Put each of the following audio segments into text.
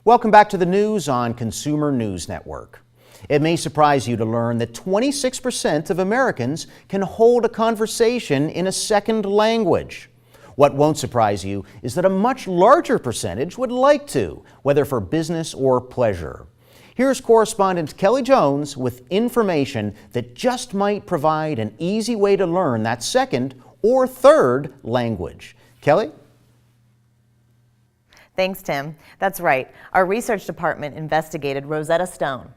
Welcome back to the news on Consumer News Network. It may surprise you to learn that 26% of Americans can hold a conversation in a second language. What won't surprise you is that a much larger percentage would like to, whether for business or pleasure. Here's correspondent Kelly Jones with information that just might provide an easy way to learn that second or third language. Kelly? Thanks, Tim. That's right. Our research department investigated Rosetta Stone,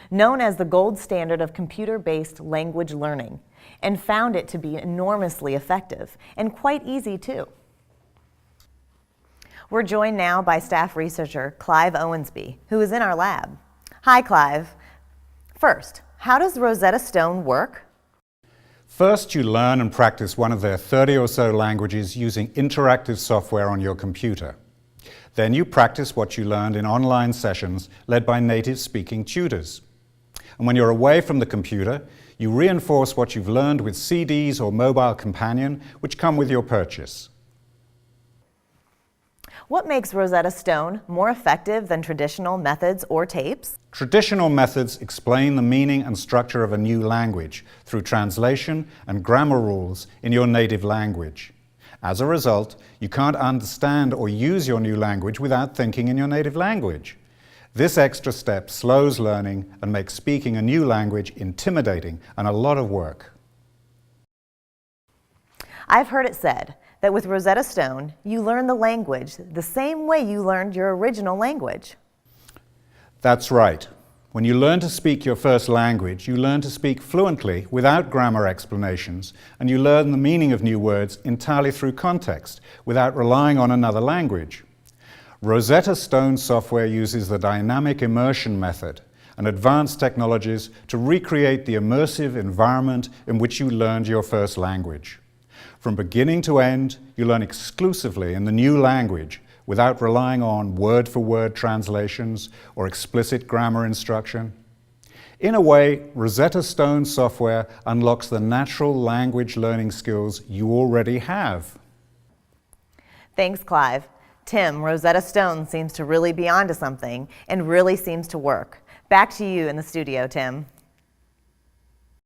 known as the gold standard of computer-based language learning, and found it to be enormously effective and quite easy too. We're joined now by staff researcher Clive Owensby, who is in our lab. Hi, Clive. First, how does Rosetta Stone work? First, you learn and practice one of their 30 or so languages using interactive software on your computer. Then you practice what you learned in online sessions led by native-speaking tutors. And when you're away from the computer, you reinforce what you've learned with CDs or mobile companion, which come with your purchase. What makes Rosetta Stone more effective than traditional methods or tapes? Traditional methods explain the meaning and structure of a new language through translation and grammar rules in your native language. As a result, you can't understand or use your new language without thinking in your native language. This extra step slows learning and makes speaking a new language intimidating and a lot of work. I've heard it said that with Rosetta Stone, you learn the language the same way you learned your original language. That's right. When you learn to speak your first language, you learn to speak fluently without grammar explanations, and you learn the meaning of new words entirely through context, without relying on another language. Rosetta Stone software uses the dynamic immersion method and advanced technologies to recreate the immersive environment in which you learned your first language. From beginning to end, you learn exclusively in the new language, without relying on word-for-word translations or explicit grammar instruction. In a way, Rosetta Stone software unlocks the natural language learning skills you already have. Thanks, Clive. Tim, Rosetta Stone seems to really be onto something and really seems to work. Back to you in the studio, Tim.